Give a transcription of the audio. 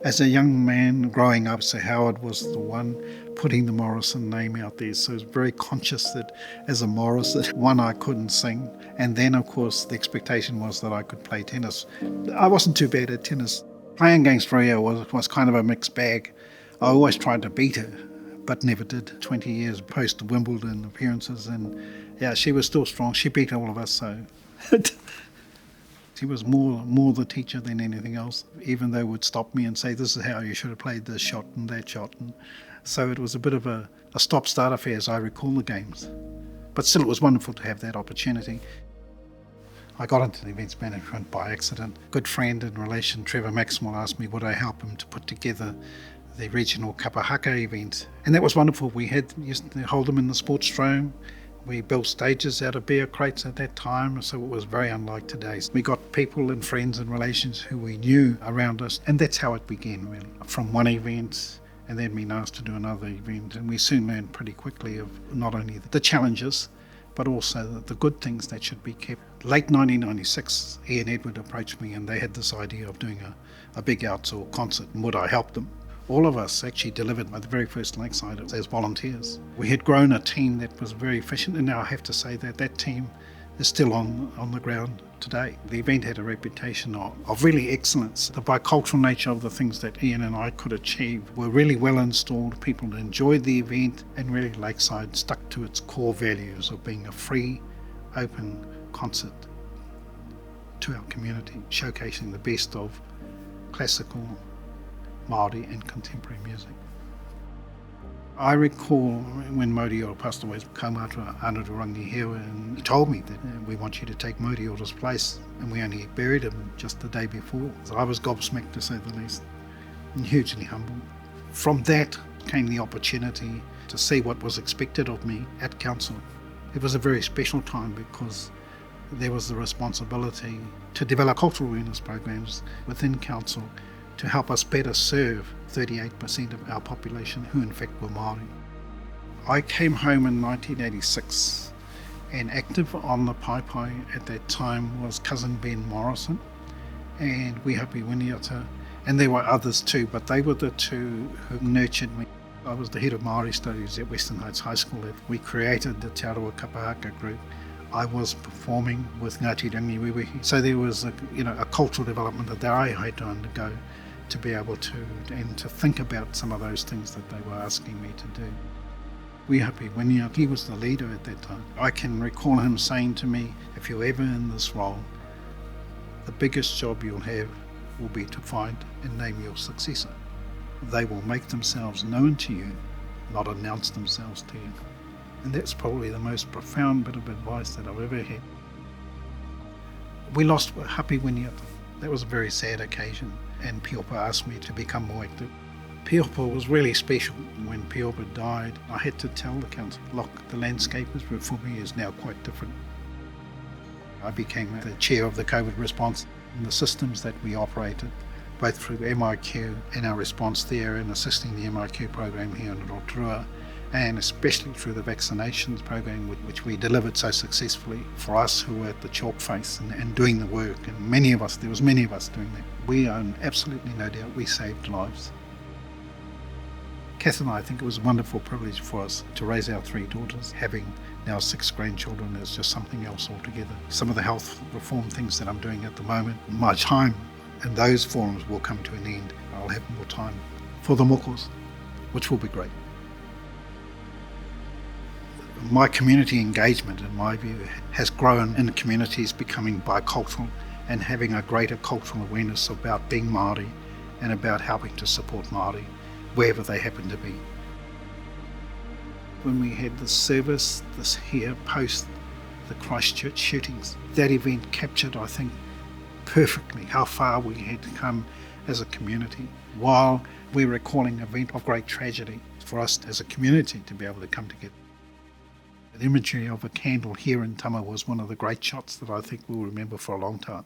As a young man growing up, Sir Howard was the one putting the Morrison name out there, so I was very conscious that as a Morrison, one, I couldn't sing, and then of course the expectation was that I could play tennis. I wasn't too bad at tennis. Playing against Rio was kind of a mixed bag. I always tried to beat her, but never did. 20 years post Wimbledon appearances, and yeah, she was still strong. She beat all of us, so she was more the teacher than anything else, even though would stop me and say, this is how you should have played this shot and that shot. And so it was a bit of a stop-start affair as I recall the games. But still, it was wonderful to have that opportunity. I got into the events management by accident. Good friend and relation, Trevor Maxwell, asked me would I help him to put together the regional Kapahaka event. And that was wonderful. We used to hold them in the Sportstrome. We built stages out of beer crates at that time, so it was very unlike today. We got people and friends and relations who we knew around us, and that's how it began, really. From one event and then being asked to do another event, and we soon learned pretty quickly of not only the challenges, but also the good things that should be kept. Late 1996, Ian Edward approached me and they had this idea of doing a big outdoor concert, and would I help them? All of us actually delivered by the very first Lakeside as volunteers. We had grown a team that was very efficient, and now I have to say that team is still on the ground today. The event had a reputation of really excellence. The bicultural nature of the things that Ian and I could achieve were really well installed. People enjoyed the event, and really Lakeside stuck to its core values of being a free, open concert to our community, showcasing the best of classical, Māori and contemporary music. I recall when Moriora passed away, kaumātua Anarurangi Hewa, and he told me that we want you to take Moriora's place, and we only buried him just the day before. So I was gobsmacked, to say the least, and hugely humbled. From that came the opportunity to see what was expected of me at council. It was a very special time because there was the responsibility to develop cultural awareness programs within council to help us better serve 38% of our population who in fact were Māori. I came home in 1986, and active on the Pai at that time was cousin Ben Morrison and Wihapi Winiata, and there were others too, but they were the two who nurtured me. I was the head of Māori studies at Western Heights High School. We created the Te Arawa Kapahaka group. I was performing with Ngāti Rangiwiwihi. So there was a cultural development that I had to undergo to be able to think about some of those things that they were asking me to do. Wihapi Winiata, he was the leader at that time. I can recall him saying to me, if you're ever in this role, the biggest job you'll have will be to find and name your successor. They will make themselves known to you, not announce themselves to you. And that's probably the most profound bit of advice that I've ever had. We lost Hapi Winiata. That was a very sad occasion, and Piopa asked me to become more active. Piopa was really special. When Piopa died, I had to tell the council, look, the landscape for me is now quite different. I became the chair of the COVID response, and the systems that we operated, both through MIQ and our response there and assisting the MIQ program here in Rotorua, and especially through the vaccinations program which we delivered so successfully for us who were at the chalk face and doing the work, and there was many of us doing that. We own absolutely no doubt we saved lives. Kath and I think it was a wonderful privilege for us to raise our 3 daughters. Having now 6 grandchildren is just something else altogether. Some of the health reform things that I'm doing at the moment, my time in those forums will come to an end. I'll have more time for the mokos, which will be great. My community engagement, in my view, has grown in communities becoming bicultural and having a greater cultural awareness about being Māori and about helping to support Māori wherever they happen to be. When we had the service this year post the Christchurch shootings, that event captured, I think, perfectly how far we had come as a community while we were recalling an event of great tragedy for us as a community to be able to come together. The imagery of a candle here in Tama was one of the great shots that I think we'll remember for a long time.